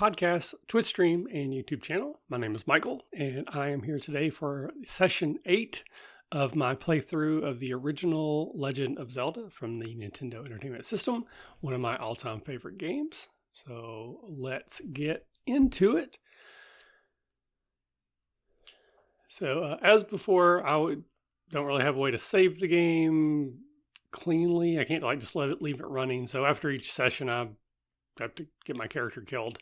podcast, Twitch stream, and YouTube channel. My name is Michael, and I am here today for session 8 of my playthrough of the original Legend of Zelda from the Nintendo Entertainment System, one of my all-time favorite games. So let's get into it. So as before, don't really have a way to save the game cleanly. I can't just leave it running. So after each session, I have to get my character killed.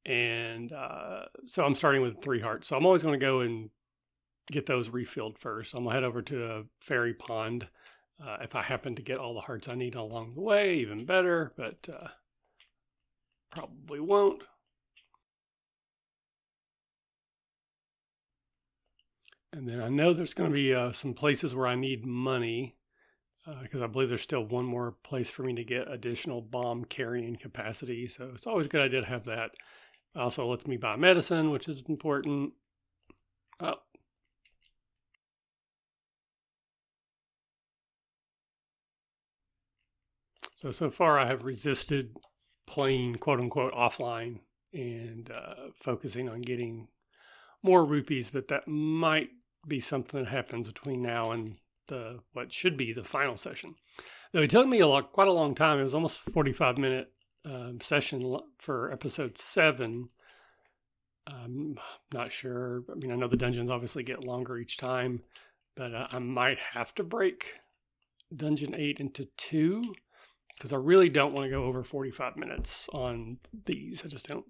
And so I'm starting with 3 hearts. So I'm always going to go and get those refilled first. I'm going to head over to a fairy pond. If I happen to get all the hearts I need along the way, even better, but probably won't. And then I know there's going to be some places where I need money because I believe there's still one more place for me to get additional bomb carrying capacity. So it's always a good idea to have that. Also lets me buy medicine, which is important. Oh. So far I have resisted playing quote unquote offline and focusing on getting more rupees, but that might be something that happens between now and what should be the final session. Though it took me quite a long time. It was almost a 45-minute session for episode 7. I'm not sure. I mean, I know the dungeons obviously get longer each time, but I might have to break dungeon 8 into 2 because I really don't want to go over 45 minutes on these. I just don't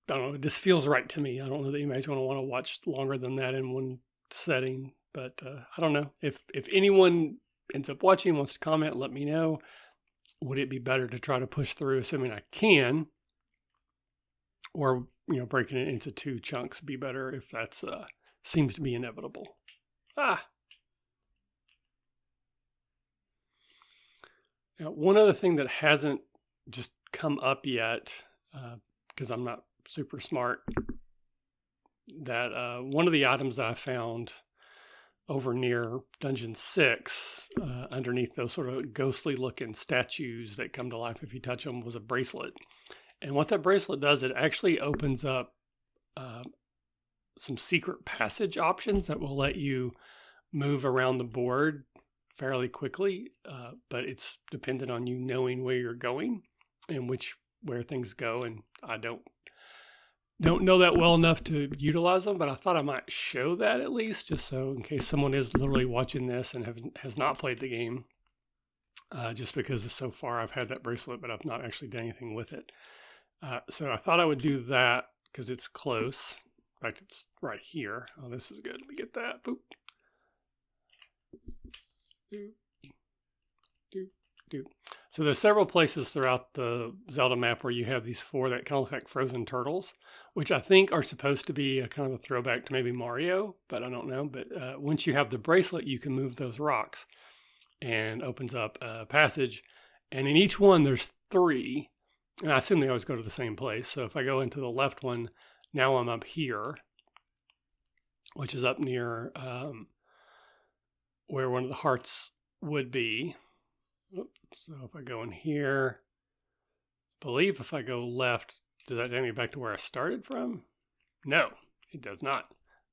know. It just feels right to me. I don't know that anybody's going to want to watch longer than that in one setting, but I don't know. If anyone ends up watching, wants to comment, let me know. Would it be better to try to push through, assuming I can, or breaking it into 2 chunks be better if that's seems to be inevitable. Now, one other thing that hasn't just come up yet, because I'm not super smart, that one of the items that I found over near Dungeon 6, underneath those sort of ghostly looking statues that come to life if you touch them, was a bracelet. And what that bracelet does, it actually opens up some secret passage options that will let you move around the board fairly quickly, but it's dependent on you knowing where you're going and where things go. And I don't know that well enough to utilize them, but I thought I might show that at least, just so in case someone is literally watching this and has not played the game, just because so far I've had that bracelet, but I've not actually done anything with it. So I thought I would do that because it's close. In fact, it's right here. Oh, this is good. Let me get that. Boop. So there's several places throughout the Zelda map where you have these 4 that kind of look like frozen turtles, which I think are supposed to be a kind of a throwback to maybe Mario, but I don't know. But once you have the bracelet, you can move those rocks and opens up a passage. And in each one, there's 3. And I assume they always go to the same place. So if I go into the left one, now I'm up here, which is up near where one of the hearts would be. So if I go in here, I believe if I go left, does that take me back to where I started from? No, it does not.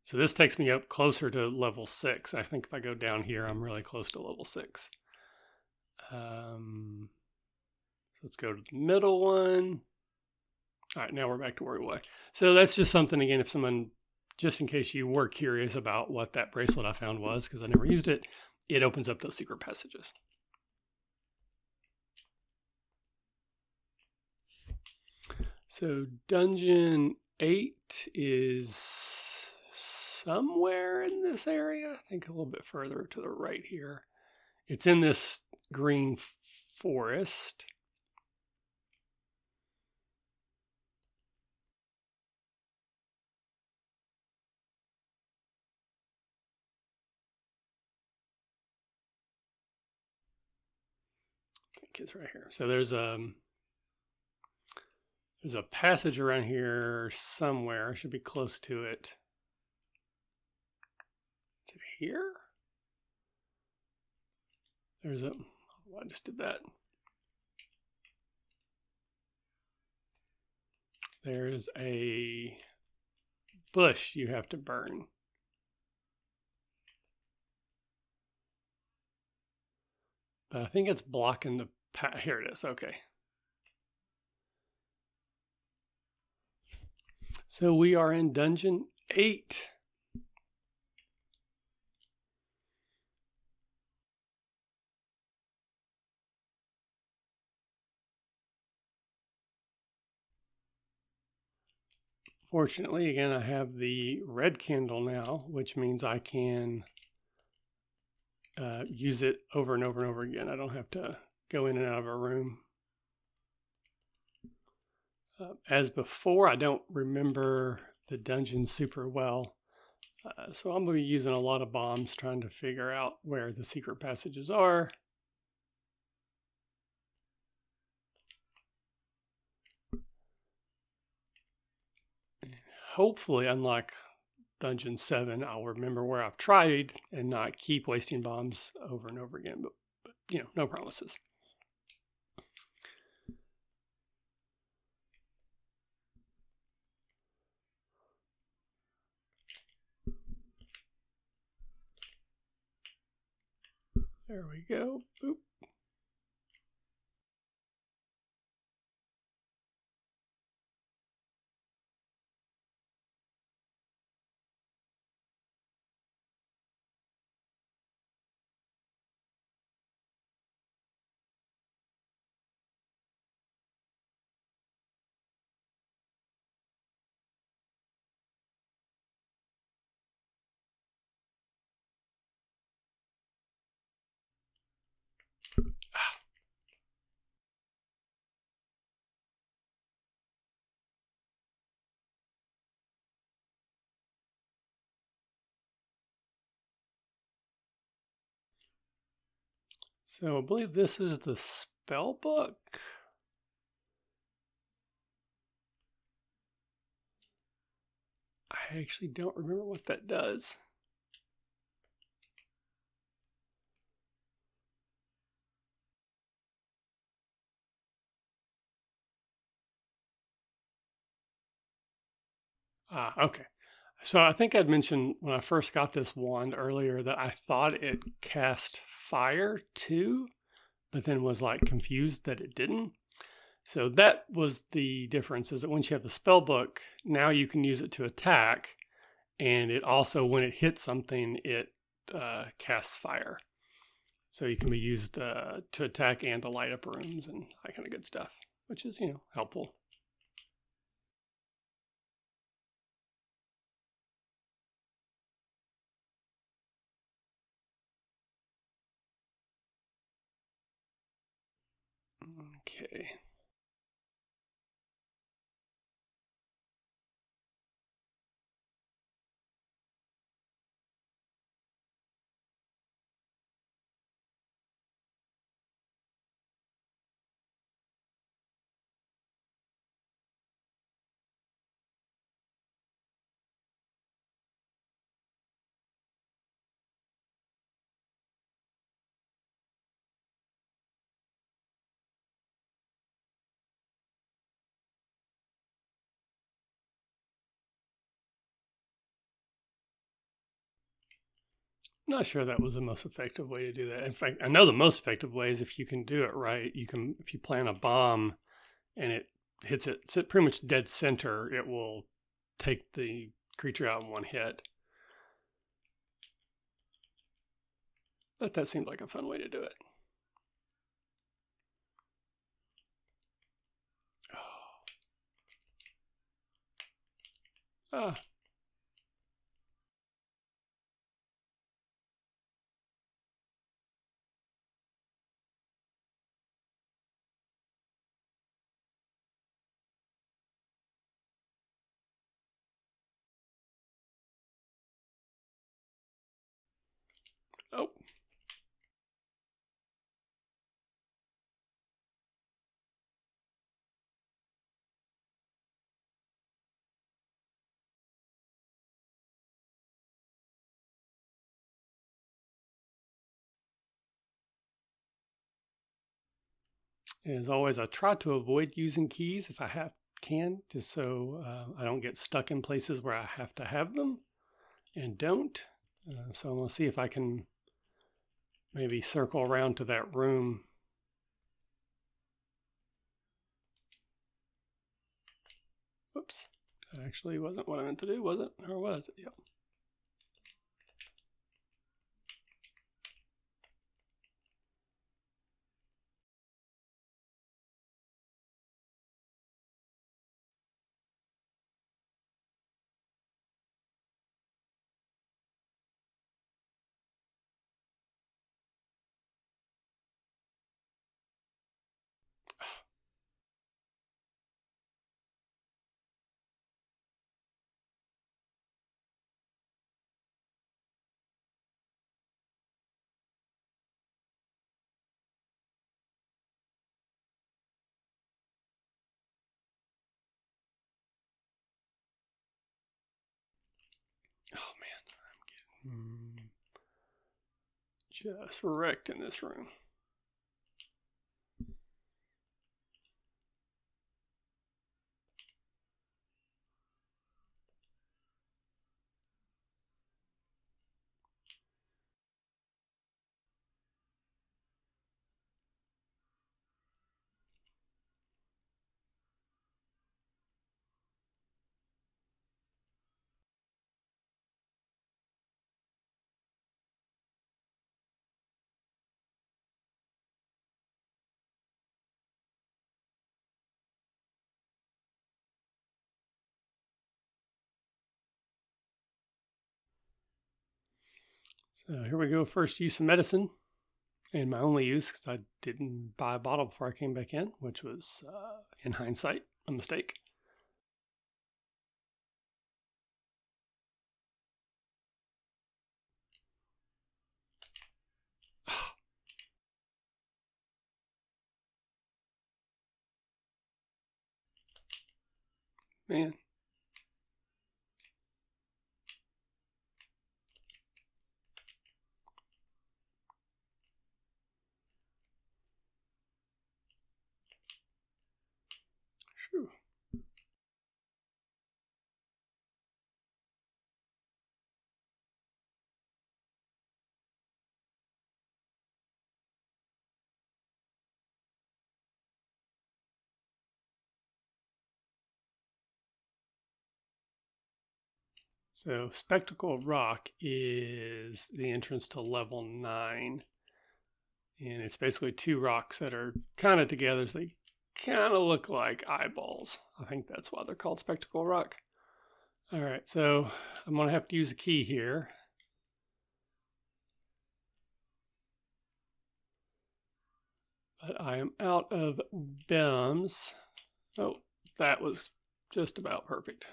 So this takes me up closer to level 6. I think if I go down here, I'm really close to level 6. Let's go to the middle one. All right, now we're back to where we were. So that's just something, again, if someone, just in case you were curious about what that bracelet I found was, because I never used it, it opens up those secret passages. So dungeon 8 is somewhere in this area. I think a little bit further to the right here. It's in this green forest. I think it's right here. So there's a passage around here somewhere. I should be close to it. Is it here? I just did that. there's a bush you have to burn. But I think it's blocking the path. Here it is. Okay. So we are in dungeon 8. Fortunately, again, I have the red candle now, which means I can use it over and over and over again. I don't have to go in and out of a room. As before, I don't remember the dungeon super well. So I'm going to be using a lot of bombs trying to figure out where the secret passages are. Hopefully, unlike Dungeon 7, I'll remember where I've tried and not keep wasting bombs over and over again. But you know, no promises. There we go. Boop. So I believe this is the spell book. I actually don't remember what that does. Okay. So I think I'd mentioned when I first got this wand earlier that I thought it cast fire too, but then was like confused that it didn't. So that was the difference, is that once you have the spell book, now you can use it to attack. And it also, when it hits something, it casts fire. So you can be used to attack and to light up rooms and that kind of good stuff, which is, helpful. Okay. I'm not sure that was the most effective way to do that. In fact, I know the most effective way is if you can do it right. If you plant a bomb and it hits it pretty much dead center, it will take the creature out in one hit. But that seemed like a fun way to do it. Ah. Oh. As always, I try to avoid using keys if I have can, just so I don't get stuck in places where I have to have them and don't. So I'm going to see if I can maybe circle around to that room. Whoops. That actually wasn't what I meant to do, was it? Or was it? Yep. Oh man, I'm getting just wrecked in this room. So here we go. First use of medicine, and my only use because I didn't buy a bottle before I came back in, which was, in hindsight, a mistake. Man. Whew. So Spectacle Rock is the entrance to level 9. And it's basically two rocks that are kind of together. So they kind of look like eyeballs. I think that's why they're called Spectacle Rock. All right, so I'm going to have to use a key here. But I am out of BEMs. Oh, that was just about perfect.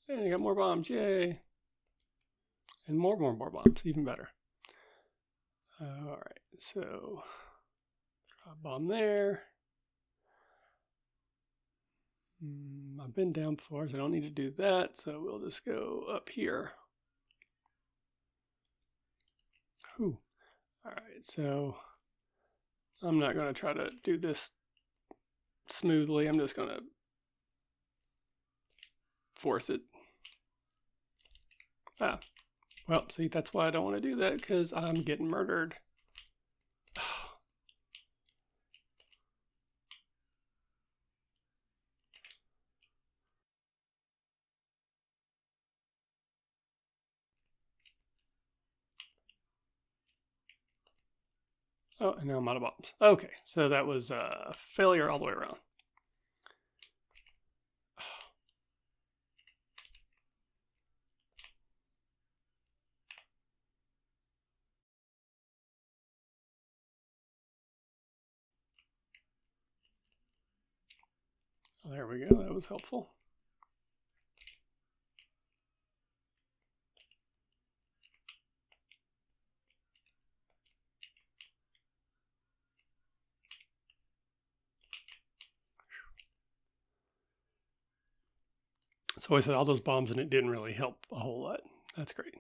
And I got more bombs, yay. And more bombs, even better. All right, so drop bomb there. I've been down before, so I don't need to do that. So we'll just go up here. Whew. All right, so I'm not going to try to do this smoothly. I'm just going to force it. Ah, well, see, that's why I don't want to do that, because I'm getting murdered. Oh, and now I'm out of bombs. Okay, so that was a failure all the way around. Oh, there we go. That was helpful. So I said all those bombs and it didn't really help a whole lot. That's great.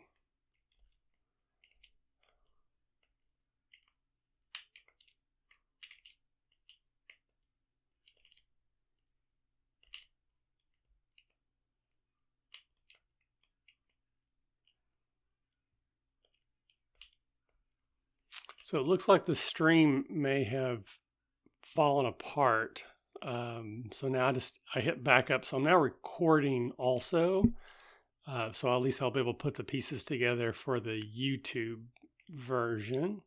So it looks like the stream may have fallen apart. So now I hit back up. So I'm now recording also. So at least I'll be able to put the pieces together for the YouTube version.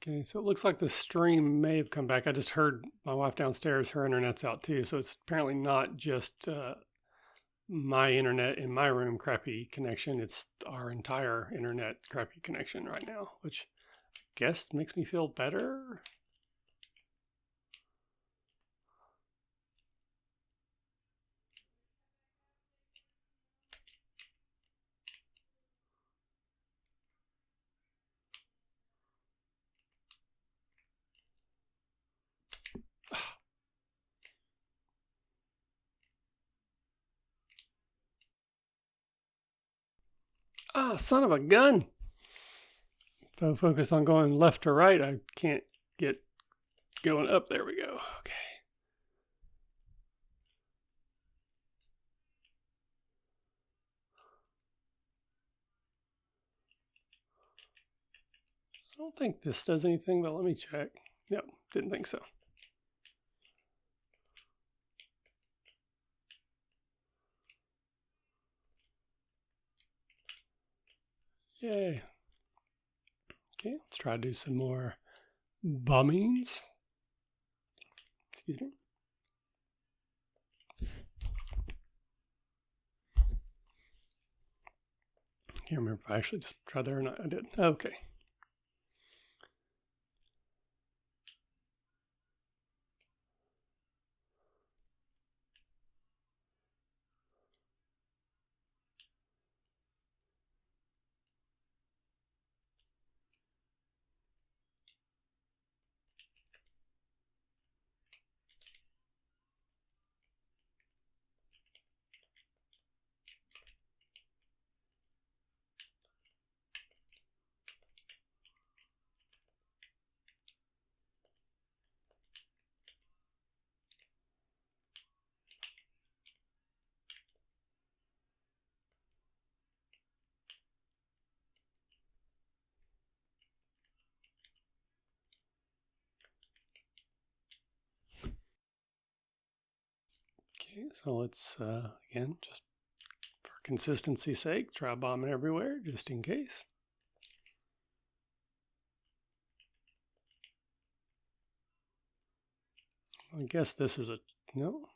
Okay, so it looks like the stream may have come back. I just heard my wife downstairs, her internet's out too. So it's apparently not just my internet in my room crappy connection. It's our entire internet crappy connection right now, which I guess makes me feel better. Ah, son of a gun. If I focus on going left to right, I can't get going up. There we go. Okay. I don't think this does anything, but let me check. No, didn't think so. Yay. Okay, let's try to do some more bombings. Excuse me. Can't remember if I actually just tried there or not. I did. Okay. Okay, so let's, again, just for consistency's sake, try bombing everywhere, just in case. I guess this is a, no.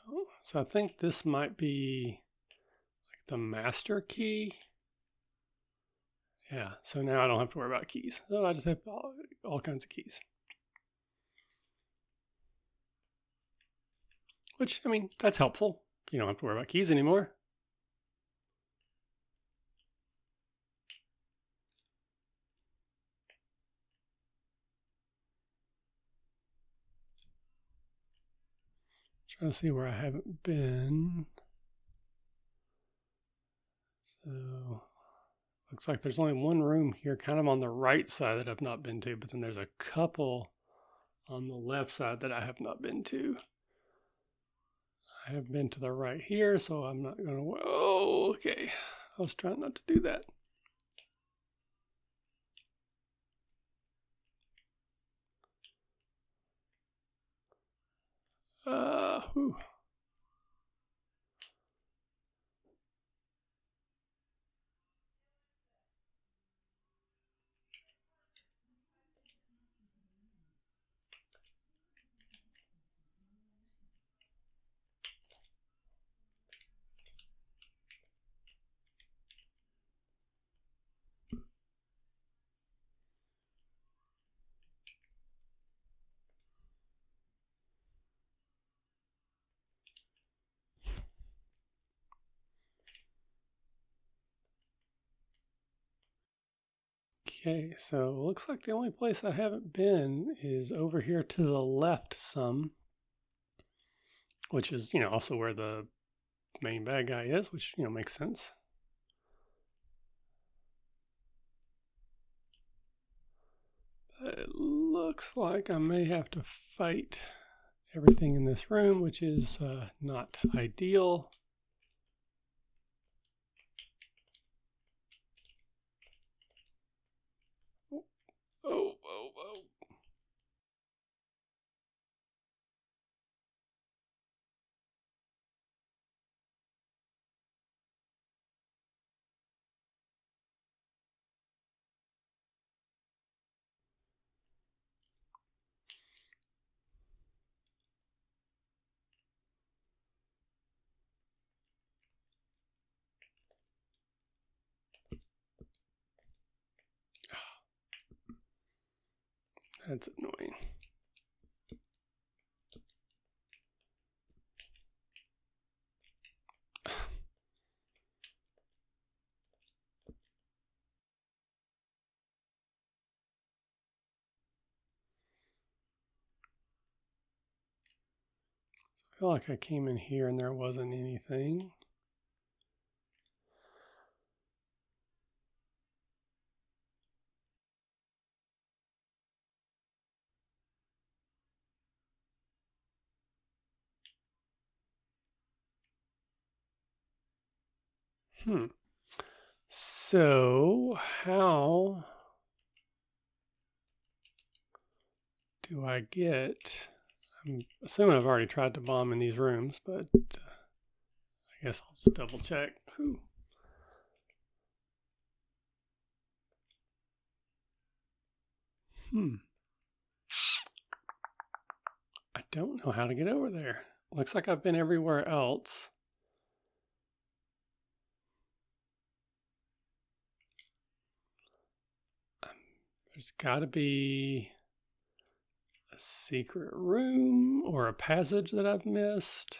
Oh, so I think this might be like the master key. Yeah, so now I don't have to worry about keys. So I just have all kinds of keys. Which, I mean, that's helpful. You don't have to worry about keys anymore. Trying to see where I haven't been. So looks like there's only one room here kind of on the right side that I've not been to, but then there's a couple on the left side that I have not been to. I have been to the right here, so I'm not going to, oh, okay. I was trying not to do that. Whew. Okay, so it looks like the only place I haven't been is over here to the left some, which is, also where the main bad guy is, which, makes sense. But it looks like I may have to fight everything in this room, which is not ideal. Oh. That's annoying. I feel like I came in here and there wasn't anything. So how do I get... I'm assuming I've already tried to bomb in these rooms, but I guess I'll just double check. Ooh. I don't know how to get over there. Looks like I've been everywhere else. There's got to be a secret room or a passage that I've missed.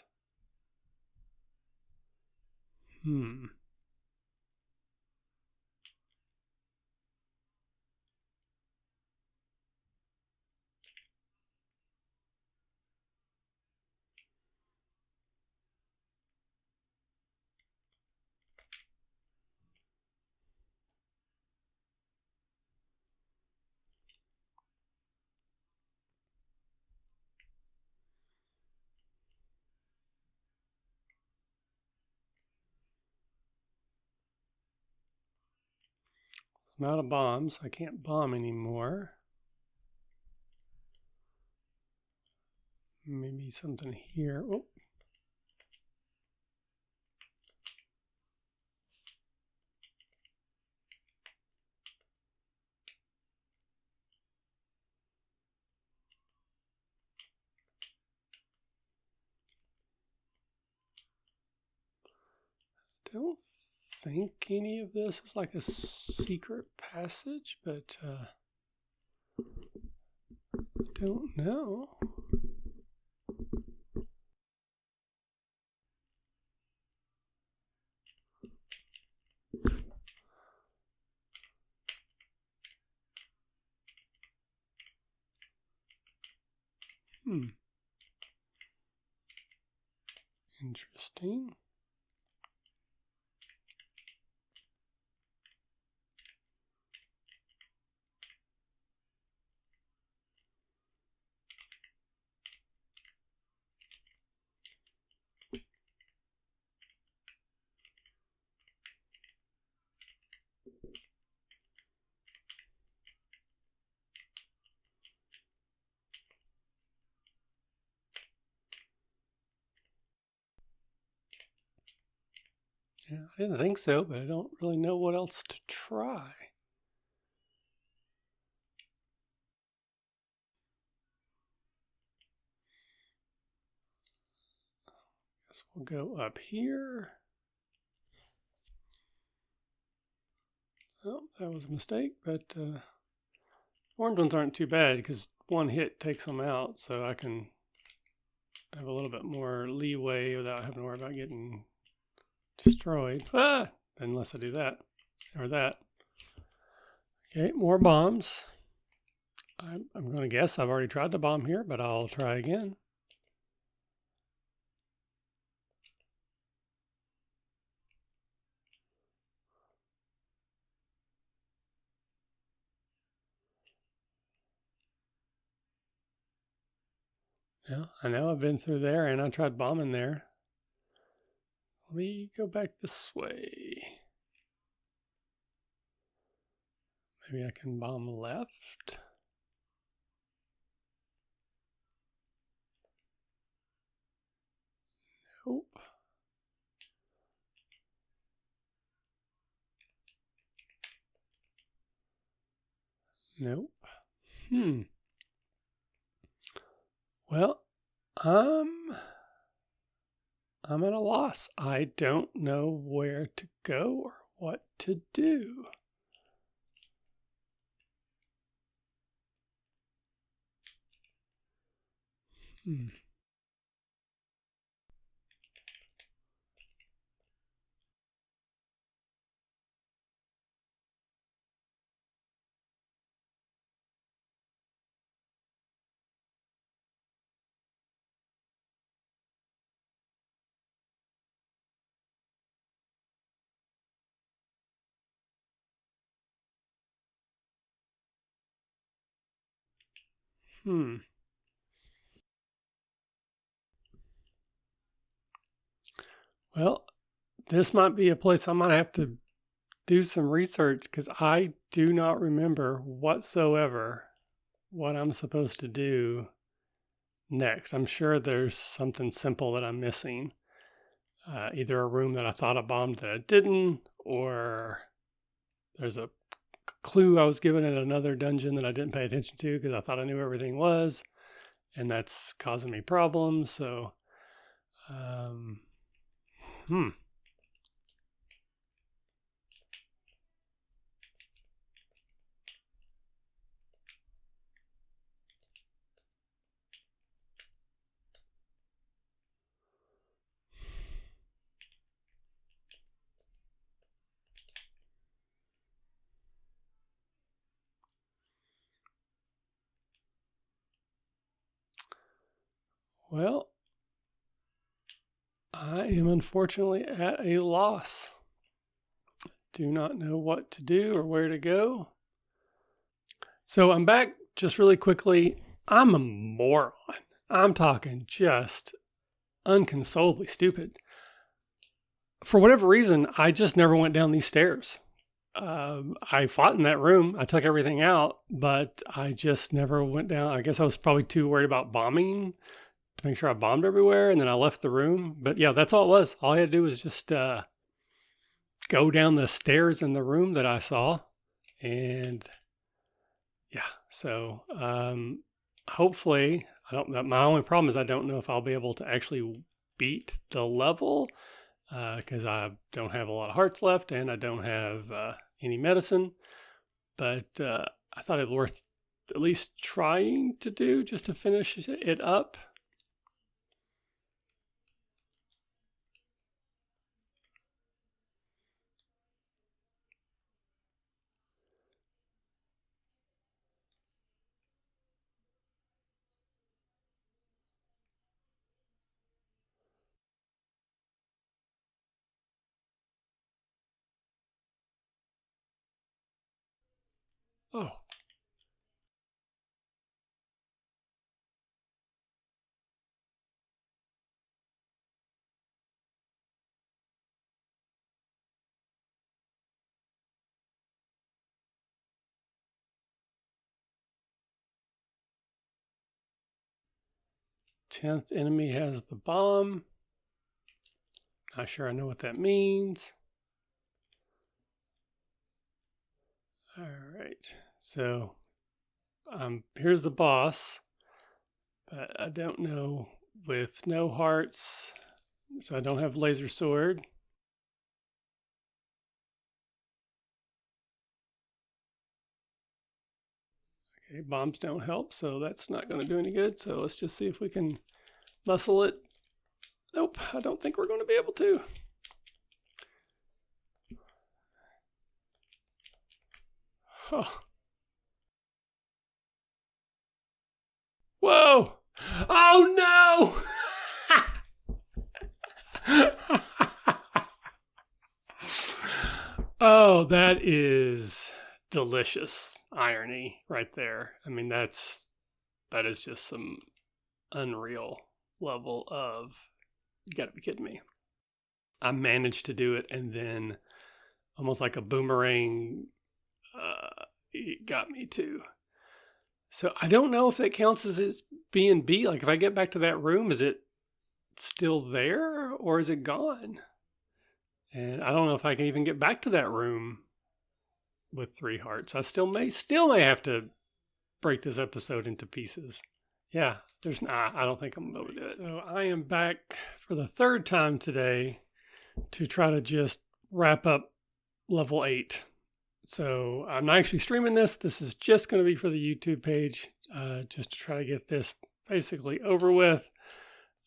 I'm out of bombs. I can't bomb anymore. Maybe something here. Oh. I don't think any of this is like a secret passage, but I don't know. Interesting. Yeah, I didn't think so, but I don't really know what else to try. Guess we'll go up here. Oh, that was a mistake, but orange ones aren't too bad because one hit takes them out, so I can have a little bit more leeway without having to worry about getting destroyed. Unless I do that or that. Okay, more bombs. I'm going to guess I've already tried to bomb here, but I'll try again. Yeah, I know I've been through there and I tried bombing there. Let me go back this way. Maybe I can bomb left. Nope. Nope. Well, I'm at a loss. I don't know where to go or what to do. Hmm. Hmm. Well, this might be a place I might have to do some research because I do not remember whatsoever what I'm supposed to do next. I'm sure there's something simple that I'm missing. Either a room that I thought I bombed that I didn't, or there's a clue I was given in another dungeon that I didn't pay attention to because I thought I knew everything was, and that's causing me problems. So, um, hmm. Well, I am unfortunately at a loss. Do not know what to do or where to go. So I'm back just really quickly. I'm a moron. I'm talking just unconsolably stupid. For whatever reason, I just never went down these stairs. I fought in that room. I took everything out, but I just never went down. I guess I was probably too worried about bombing to make sure I bombed everywhere, and then I left the room. But yeah, that's all it was. All I had to do was just go down the stairs in the room that I saw, and yeah. So hopefully, I don't. My only problem is I don't know if I'll be able to actually beat the level because I don't have a lot of hearts left, and I don't have any medicine. But I thought it was worth at least trying to do just to finish it up. Oh, 10th enemy has the bomb. Not sure I know what that means. All right, so here's the boss, but I don't know with no hearts, so I don't have laser sword. Okay, bombs don't help, so that's not going to do any good. So let's just see if we can muscle it. Nope, I don't think we're going to be able to. Oh, Oh, that is delicious irony right there. I mean, that is just some unreal level of, you got to be kidding me. I managed to do it, and then almost like a boomerang, it got me too. So I don't know if that counts as it being beat. Like if I get back to that room, is it still there or is it gone? And I don't know if I can even get back to that room with 3 hearts. I still may have to break this episode into pieces. Yeah, I don't think I'm gonna be able to do it. So I am back for the third time today to try to just wrap up level 8. So I'm not actually streaming this. This is just going to be for the YouTube page, just to try to get this basically over with.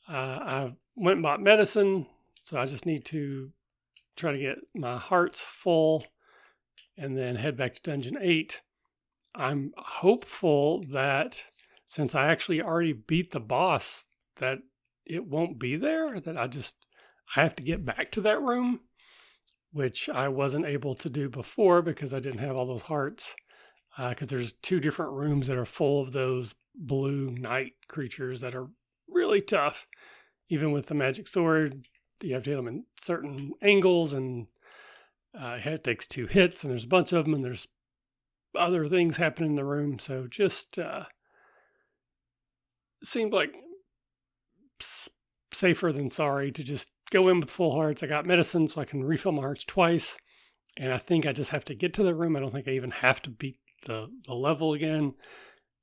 I went and bought medicine, so I just need to try to get my hearts full and then head back to Dungeon 8. I'm hopeful that since I actually already beat the boss, that it won't be there, that I have to get back to that room, which I wasn't able to do before because I didn't have all those hearts. Because there's 2 different rooms that are full of those blue knight creatures that are really tough. Even with the magic sword, you have to hit them in certain angles, and it takes 2 hits, and there's a bunch of them, and there's other things happening in the room. So just seemed like safer than sorry to just go in with full hearts. I got medicine so I can refill my hearts twice. And I think I just have to get to the room. I don't think I even have to beat the level again.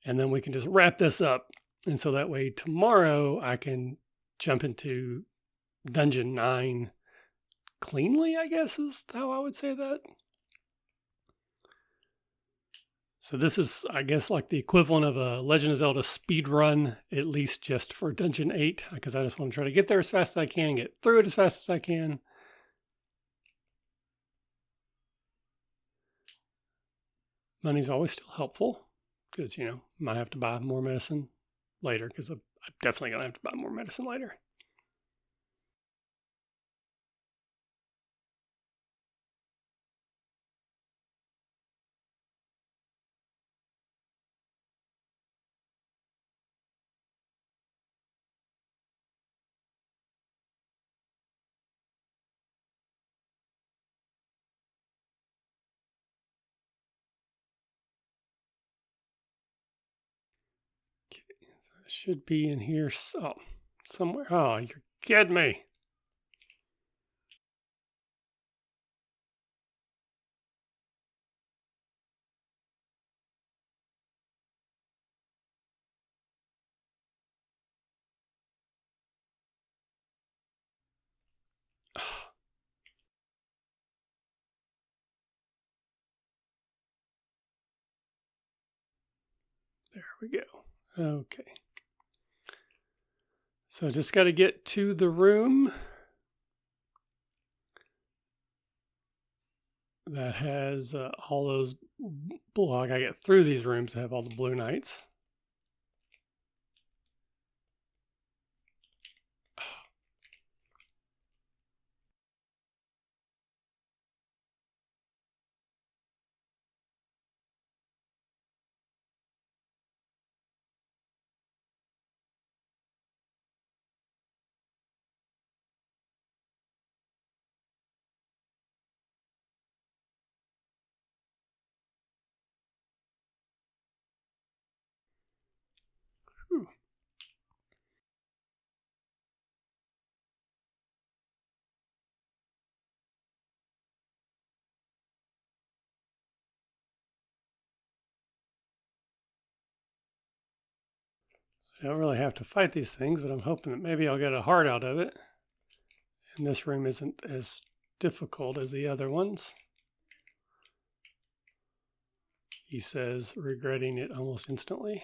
And then we can just wrap this up. And so that way tomorrow I can jump into Dungeon 9 cleanly, I guess is how I would say that. So this is, I guess, like the equivalent of a Legend of Zelda speed run, at least just for Dungeon 8, because I just want to try to get there as fast as I can, get through it as fast as I can. Money's always still helpful, because, might have to buy more medicine later, because I'm definitely going to have to buy more medicine later. It should be in here somewhere. Oh, you're kidding me. There we go. Okay. So I just got to get to the room that has all those. Well, I got to get through these rooms that have all the blue knights. Whew. I don't really have to fight these things, but I'm hoping that maybe I'll get a heart out of it. And this room isn't as difficult as the other ones. He says, regretting it almost instantly.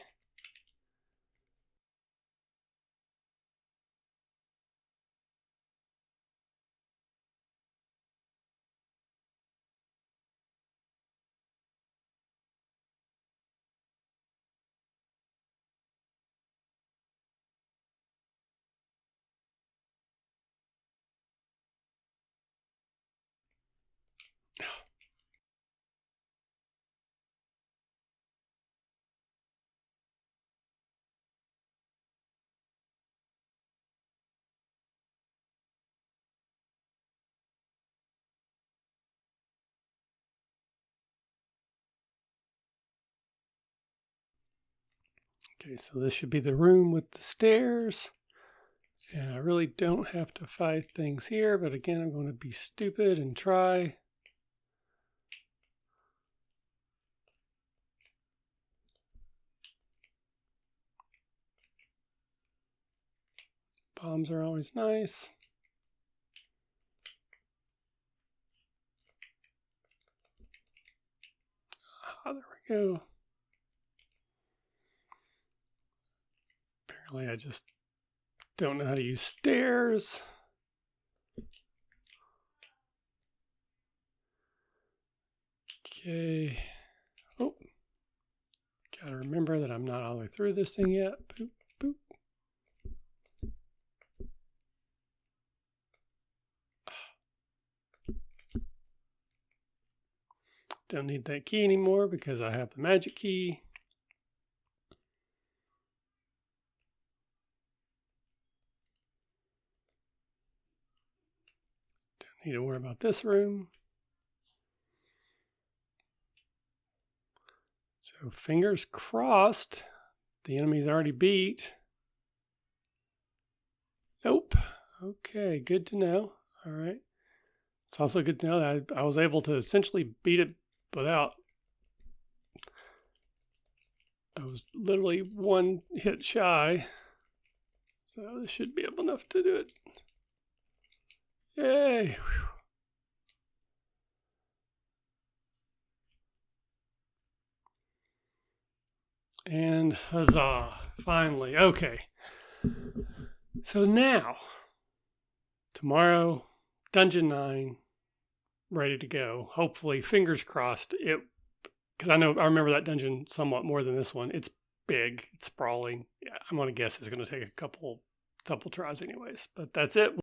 Okay, so this should be the room with the stairs. And I really don't have to fight things here, but again, I'm going to be stupid and try. Bombs are always nice. Ah, there we go. Apparently I just don't know how to use stairs. Okay. Oh. Gotta remember that I'm not all the way through this thing yet. Boop, boop. Don't need that key anymore because I have the magic key. Don't need to worry about this room. So fingers crossed, the enemy's already beat. Nope. Okay, good to know. All right. It's also good to know that I was able to essentially beat it without. I was literally one hit shy. So this should be able enough to do it. Yay. And huzzah. Finally. Okay. So now, tomorrow, Dungeon 9, ready to go. Hopefully, fingers crossed, because I remember that dungeon somewhat more than this one. It's big, it's sprawling. Yeah, I'm going to guess it's going to take a couple tries anyways. But that's it.